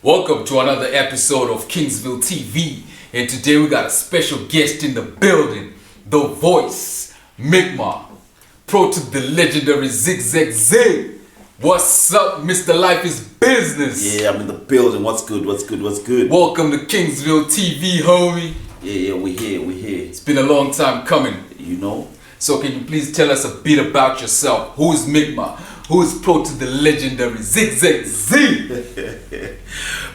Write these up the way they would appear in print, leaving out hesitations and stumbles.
Welcome to another episode of Kingsville TV, and today we got a special guest in the building, the voice, Migma, pro to the legendary Zigzag Z. What's up, Mr. Life is Business? Yeah, I'm in the building. What's good? Welcome to Kingsville TV, homie. Yeah, we here. It's been a long time coming. You know? So can you please tell us a bit about yourself? Who is Migma? Who is pro to the legendary Zigzag Z?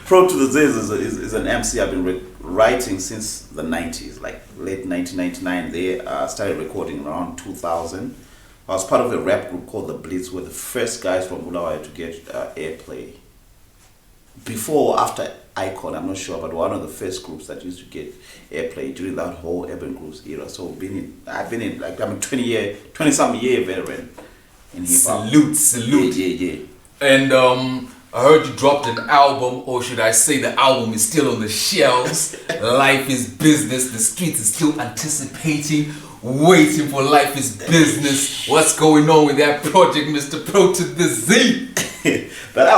Pro to the Ziz is an MC I've been writing since the 90s, like late 1999. They started recording around 2000. I was part of a rap group called The Blitz. We're the first guys from Bulawayo to get airplay. Before or after Icon, I'm not sure, but one of the first groups that used to get airplay during that whole urban groups era. So I've been in like I'm a 20-some year veteran in hip hop. Salute. Yeah. And I heard you dropped an album, or should I say the album is still on the shelves. Life is Business. The streets is still anticipating, waiting for Life is Business. What's going on with that project, Mr. Pro to the Z? That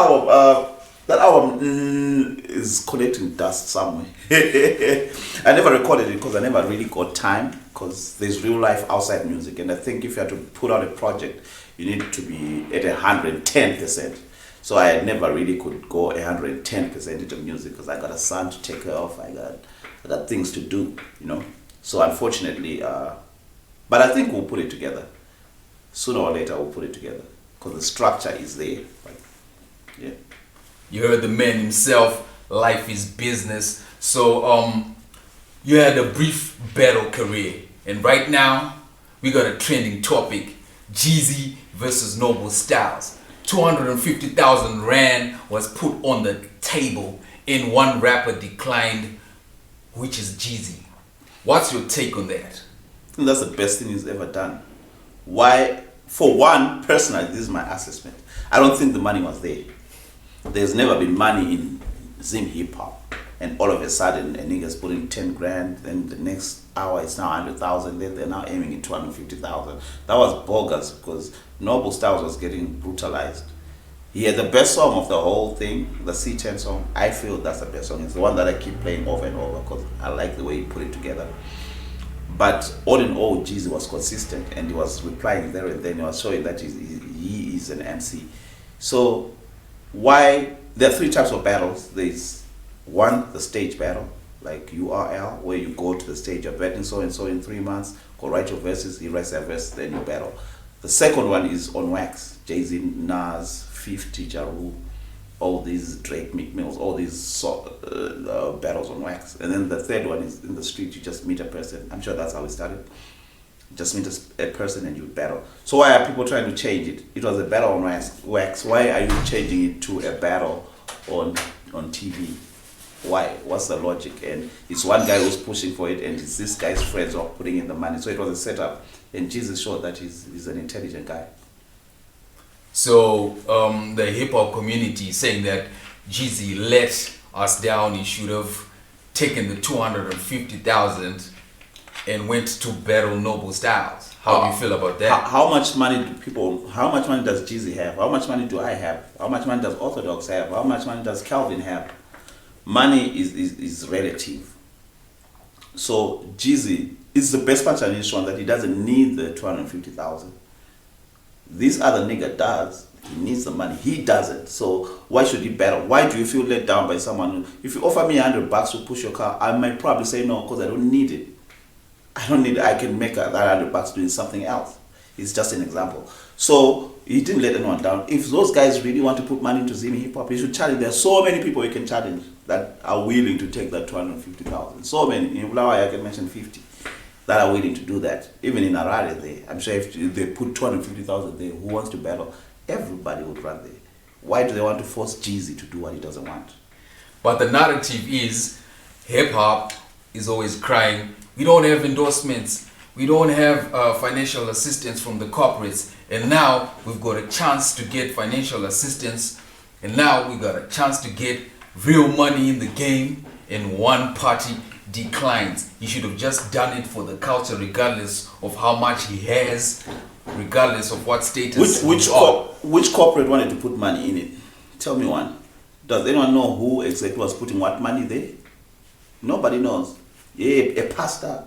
album is collecting dust somewhere. I never recorded it because I never really got time, because there's real life outside music, and I think if you have to put out a project, you need to be at 110%. So I never really could go 110% into music because I got a son to take care of. I got things to do, you know. So unfortunately, but I think we'll put it together. Sooner or later, we'll put it together because the structure is there. Yeah. You heard the man himself. Life is Business. So you had a brief battle career, and right now we got a trending topic: Jeezy versus Noble Styles. 250,000 rand was put on the table and one rapper declined, which is Jeezy. What's your take on that? I think that's the best thing he's ever done. Why? For one, personally, this is my assessment. I don't think the money was there. There's never been money in Zim Hip Hop, and all of a sudden a nigga's putting 10 grand, then the next hour it's now 100,000, then they're now aiming at 250,000. That was bogus because Noble Styles was getting brutalized. He had the best song of the whole thing, the C10 song. I feel that's the best song. It's the one that I keep playing over and over because I like the way he put it together. But all in all, Jeezy was consistent and he was replying there and then. He was showing that he is an MC. So why? There are three types of battles. There's one, the stage battle, like URL, where you go to the stage, you're betting so and so in 3 months, go write your verses, he writes their verse, then you battle. The second one is on wax. Jeezy, Nas, 50, Ja Rule, all these Drake, Meek Mills, all these battles on wax. And then the third one is in the street, you just meet a person. I'm sure that's how it started. Just meet a person and you battle. So why are people trying to change it? It was a battle on wax. Why are you changing it to a battle on TV? Why? What's the logic? And it's one guy who's pushing for it, and it's this guy's friends who are putting in the money. So it was a setup, and Jesus showed that he's an intelligent guy. So the hip hop community is saying that Jeezy let us down. He should have taken the 250,000 and went to battle Noble Styles. How do you feel about that? How much money does Jeezy have? How much money do I have? How much money does Orthodox have? How much money does Calvin have? Money is relative. So Jeezy is the best part in this one that he doesn't need the 250,000. This other nigga does. He needs the money. He doesn't. So why should he battle? Why do you feel let down by someone? If you offer me $100 to push your car, I might probably say no because I don't need it. I don't need it. I can make that $100 doing something else. It's just an example. So he didn't let anyone down. If those guys really want to put money into Zim Hip Hop, he should challenge. There are so many people you can challenge that are willing to take that 250,000. So many. In Bulawayo, I can mention 50 that are willing to do that. Even in Harare, I'm sure if they put 250,000 there, who wants to battle? Everybody would run there. Why do they want to force Jeezy to do what he doesn't want? But the narrative is hip hop is always crying, we don't have endorsements, we don't have financial assistance from the corporates, and now we've got a chance to get financial assistance, and now we got a chance to get real money in the game, and one party declines. He should have just done it for the culture, regardless of how much he has, regardless of what status. Which corporate wanted to put money in it? Tell me one. Does anyone know who exactly was putting what money there? Nobody knows. Yeah, a pastor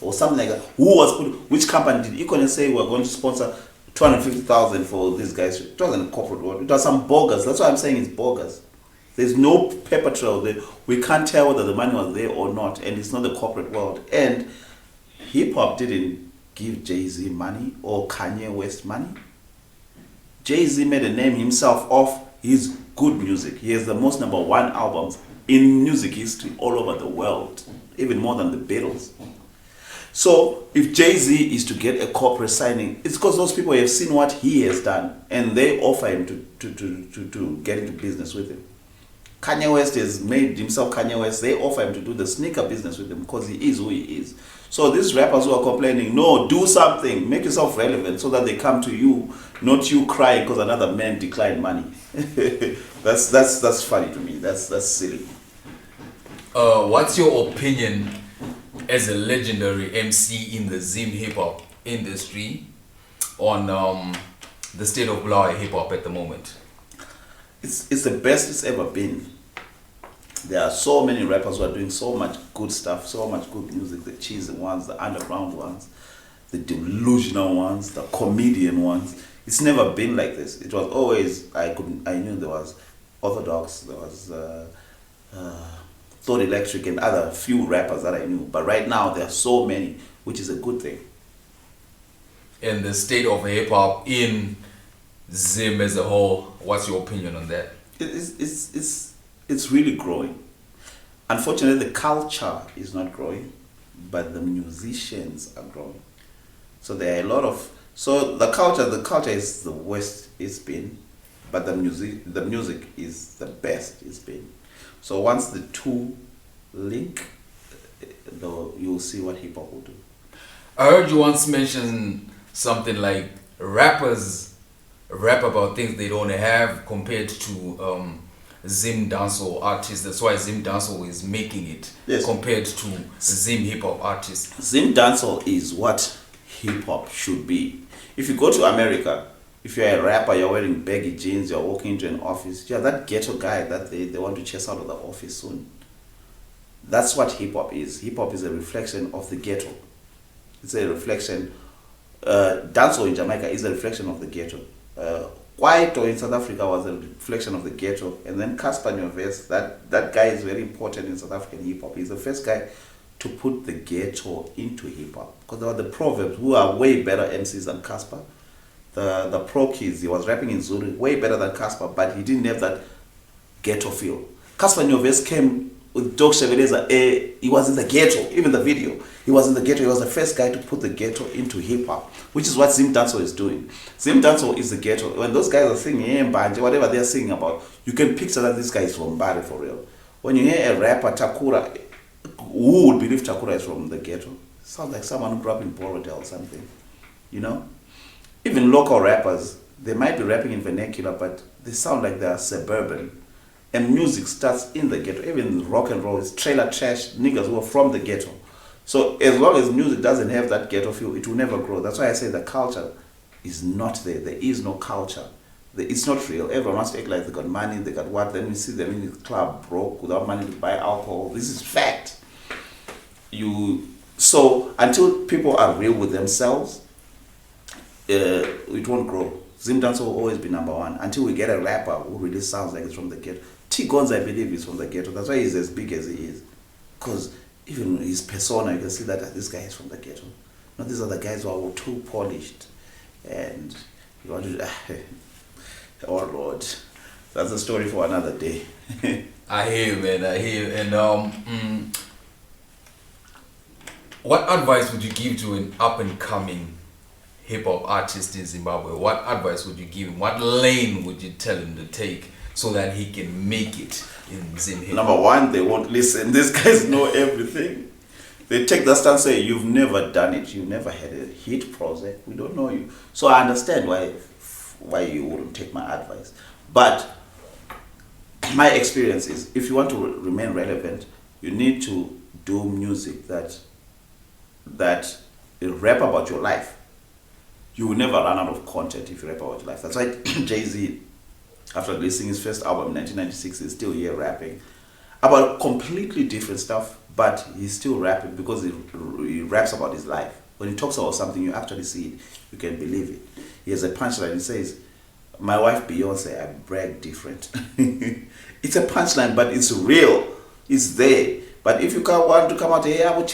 or something like that. Who was putting? Which company did Econ say we're going to sponsor 250,000 for these guys? It wasn't a corporate world. It was some bogus. That's why I'm saying it's bogus. There's no paper trail there. We can't tell whether the money was there or not, and it's not the corporate world. And hip hop didn't give Jeezy money or Kanye West money. Jeezy made a name himself off his good music. He has the most #1 albums in music history all over the world, even more than the Beatles. So if Jay-Z is to get a corporate signing, it's because those people have seen what he has done and they offer him to get into business with him. Kanye West has made himself Kanye West. They offer him to do the sneaker business with him because he is who he is. So these rappers who are complaining, no, do something, make yourself relevant so that they come to you, not you crying because another man declined money. that's funny to me. That's silly. What's your opinion as a legendary MC in the Zim Hip Hop industry on the state of Bulawayo hip hop at the moment? It's the best it's ever been. There are so many rappers who are doing so much good stuff, so much good music, the cheesy ones, the underground ones, the delusional ones, the comedian ones. It's never been like this. It was always, I knew there was Orthodox, there was Thought Electric and other few rappers that I knew. But right now there are so many, which is a good thing. And the state of hip hop in Zim as a whole, what's your opinion on that? It's really growing. Unfortunately, the culture is not growing, but the musicians are growing. So there are a lot of the culture is the worst it's been, but the music is the best it's been. So once the two link, though, you'll see what hip hop will do. I heard you once mention something like rappers rap about things they don't have compared to Zim dancehall artists. That's why Zim dancehall is making it, yes, compared to Zim hip hop artists. Zim dancehall is what hip hop should be. If you go to America, if you're a rapper, you're wearing baggy jeans, you're walking into an office, you're that ghetto guy that they want to chase out of the office soon. That's what hip hop is. Hip hop is a reflection of the ghetto. It's a reflection. Dancehall in Jamaica is a reflection of the ghetto. Kwaito in South Africa was a reflection of the ghetto. And then Casper Nyovest, that guy is very important in South African hip hop. He's the first guy to put the ghetto into hip hop. Because there were the Proverbs who are way better MCs than Casper. The Pro Kids, he was rapping in Zulu, way better than Casper, but he didn't have that ghetto feel. Casper Nyovest came with Dog Cheveleza, he was in the ghetto, even the video. He was in the ghetto, he was the first guy to put the ghetto into hip hop, which is what Zim Dancehall is doing. Zim Dancehall is the ghetto. When those guys are singing Mbanje, whatever they're singing about, you can picture that this guy is from Bari for real. When you hear a rapper, Takura, who would believe Takura is from the ghetto? Sounds like someone who grew up in Borodale or something, you know? Even local rappers, they might be rapping in vernacular, but they sound like they are suburban. And music starts in the ghetto. Even rock and roll is trailer trash niggas who are from the ghetto. So as long as music doesn't have that ghetto feel, it will never grow. That's why I say the culture is not there. There is no culture. It's not real. Everyone wants to act like they got money, they got what. Then we see them in the club broke without money to buy alcohol. This is fact. So until people are real with themselves, it won't grow. Zim Dancehall will always be #1 until we get a rapper who really sounds like he's from the ghetto. T Gonz, I believe, is from the ghetto. That's why he's as big as he is. Because even his persona, you can see that this guy is from the ghetto. Not these other guys who are too polished. And you want to... oh, Lord. That's a story for another day. I hear you, man. I hear you. And what advice would you give to an up-and-coming hip-hop artist in Zimbabwe? What advice would you give him? What lane would you tell him to take so that he can make it in Zim Hip Hop? #1, they won't listen. These guys know everything. They take the stand and say, you've never done it. You've never had a hit Prozac. We don't know you. So I understand why you wouldn't take my advice. But my experience is, if you want to remain relevant, you need to do music that rap about your life. You will never run out of content if you rap about your life. That's why Jay-Z After releasing his first album in 1996, he's still here rapping about completely different stuff, but he's still rapping because he raps about his life. When he talks about something, you actually see it, you can believe it. He has a punchline, he says, "My wife Beyonce, I brag different." It's a punchline, but it's real. It's there. But if you want to come out, hey, I'm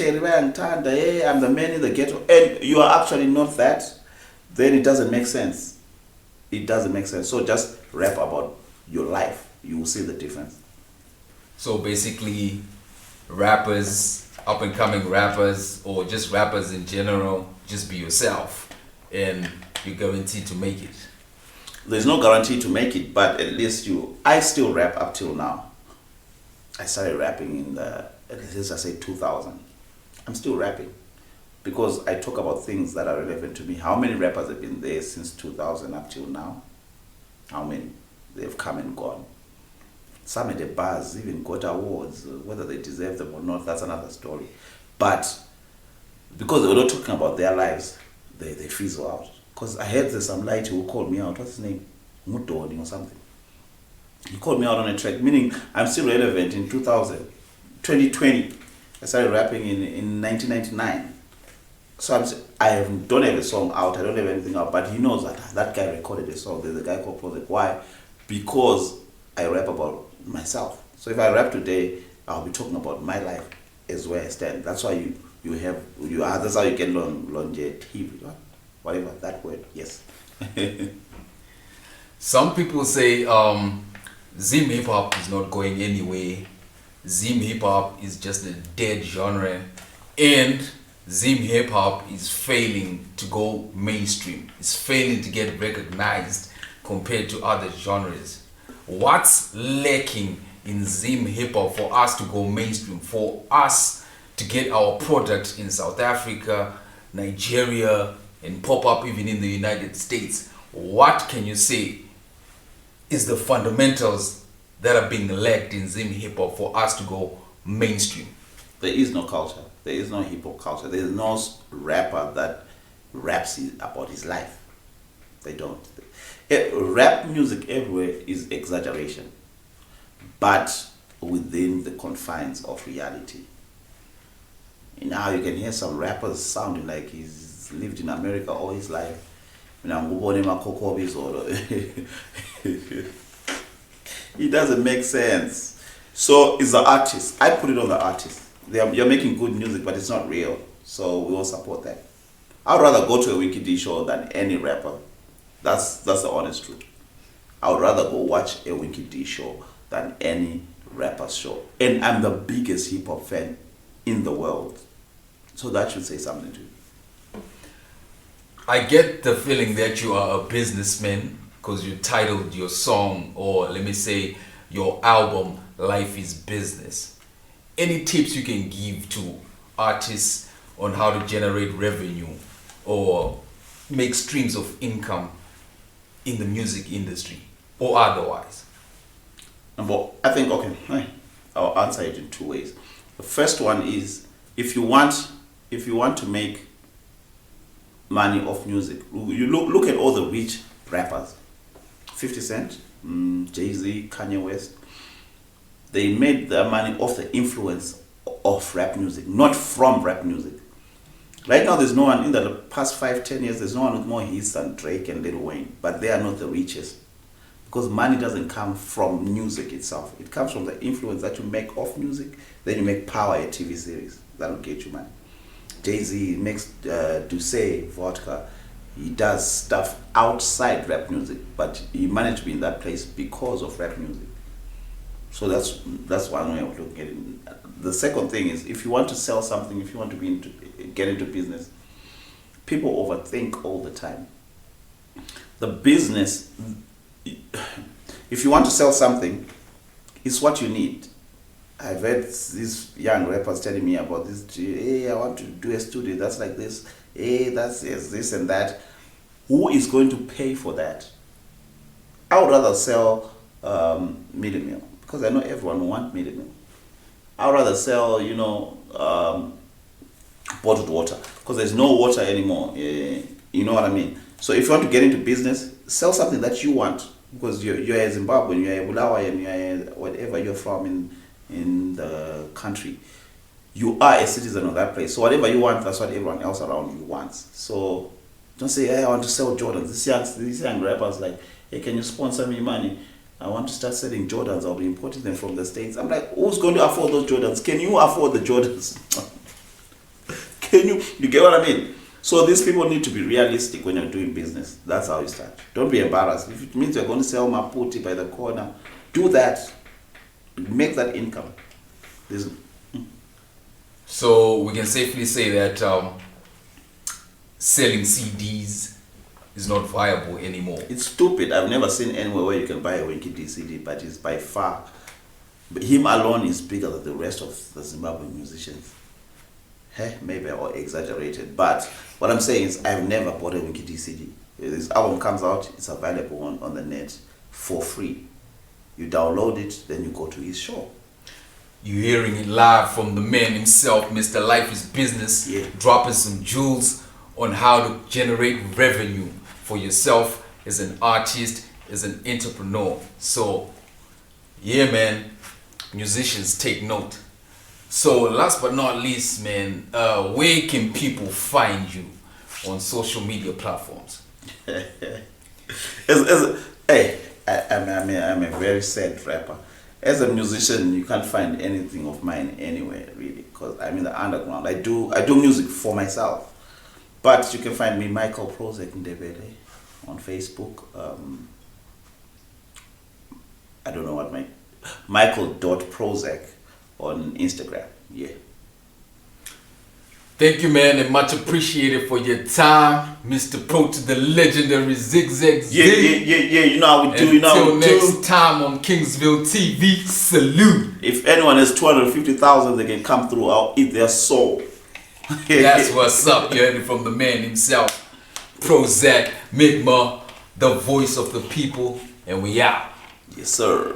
the man in the ghetto, and you are actually not that, then it doesn't make sense. It doesn't make sense. So just rap about your life. You will see the difference. So basically, rappers, up and coming rappers, or just rappers in general, just be yourself, and you're guaranteed to make it. There's no guarantee to make it, but at least I still rap up till now. I started rapping in at least I say 2000. I'm still rapping because I talk about things that are relevant to me. How many rappers have been there since 2000 up till now? How many? They've come and gone. Some at the bars even got awards. Whether they deserve them or not, that's another story. But because we're not talking about their lives, they fizzle out. Because I heard there's some light who called me out. What's his name? Mudoni or something. He called me out on a track, meaning I'm still relevant in 2020. I started rapping in 1999. So I don't have a song out, I don't have anything out, but he knows that guy recorded a song. There's a guy called Prozac. Why? Because I rap about myself. So if I rap today, I'll be talking about my life as where I stand. That's why that's how you get longevity. Whatever that word, yes. Some people say Zim Hip Hop is not going anywhere. Zim Hip Hop is just a dead genre, and Zim Hip Hop is failing to go mainstream. It's failing to get recognized compared to other genres. What's lacking in Zim Hip Hop for us to go mainstream, for us to get our product in South Africa, Nigeria, and pop up even in the United States? What can you say is the fundamentals that are being lacked in Zim Hip Hop for us to go mainstream? There is no culture. There is no hip hop culture. There is no rapper that raps about his life. They don't. Rap music everywhere is exaggeration, but within the confines of reality. Now you can hear some rappers sounding like he's lived in America all his life. It doesn't make sense. So it's the artist. I put it on the artist. You're making good music, but it's not real. So we won't support that. I'd rather go to a Wiki D show than any rapper. That's the honest truth. I would rather go watch a Wiki D show than any rapper's show. And I'm the biggest hip hop fan in the world. So that should say something to you. I get the feeling that you are a businessman because you titled your song, or let me say your album, Life is Business. Any tips you can give to artists on how to generate revenue or make streams of income in the music industry or otherwise? I think, okay, I'll answer it in two ways. The first one is, if you want to make money off music, you look at all the rich rappers. 50 Cent, Jeezy, Kanye West. They made their money off the influence of rap music, not from rap music. Right now, there's no one in the past 5-10 years. There's no one with more hits than Drake and Lil Wayne, but they are not the richest because money doesn't come from music itself. It comes from the influence that you make off music. Then you make Power, a TV series that will get you money. Jay-Z makes Douce, vodka. He does stuff outside rap music, but he managed to be in that place because of rap music. So that's one way of looking at it. The second thing is, if you want to sell something, if you want to get into business, people overthink all the time. The business, if you want to sell something, it's what you need. I've heard these young rappers telling me about this. Hey, I want to do a studio that's like this. Hey, that's this and that. Who is going to pay for that? I would rather sell Milli Meal because I know everyone wants Milli Meal. I would rather sell, bottled water because there's no water anymore. You know what I mean? So if you want to get into business, sell something that you want. because you're a Zimbabwean, you're a Bulawayan, you're a whatever you're from in the country. You are a citizen of that place. So whatever you want, that's what everyone else around you wants. So don't say, hey, I want to sell Jordans. These young rappers like, hey, can you sponsor me money? I want to start selling Jordans. I'll be importing them from the States. I'm like, who's going to afford those Jordans? Can you afford the Jordans? You get what I mean? So these people need to be realistic when you're doing business. That's how you start. Don't be embarrassed. If it means you're going to sell Maputi by the corner, do that. Make that income. So we can safely say that selling CDs is not viable anymore. It's stupid. I've never seen anywhere where you can buy a Winky D CD, but it's by far, but him alone is bigger than the rest of the Zimbabwean musicians. Hey, maybe I exaggerated, but what I'm saying is I've never bought a Winky D CD. This album comes out, it's available on the net for free. You download it, then you go to his show. You're hearing it live from the man himself, Mr. Life is Business, dropping some jewels on how to generate revenue for yourself as an artist, as an entrepreneur. So, yeah, man, musicians take note. So, last but not least, man, where can people find you on social media platforms? Hey, I'm a very sad rapper. As a musician, you can't find anything of mine anywhere, really, because I'm in the underground. I do music for myself. But you can find me, Michael Prozac Ndebele, on Facebook. I don't know what Michael.Prozac on Instagram. Yeah. Thank you, man, and much appreciated for your time, Mr. Pro to the legendary Zigzag Z. Yeah. You know how we do. Until next time on Kingsville TV, salute. If anyone has 250,000, they can come through. I'll eat their soul. That's what's up. You heard it from the man himself, Prozac, Migma, the voice of the people, and we out. Yes, sir.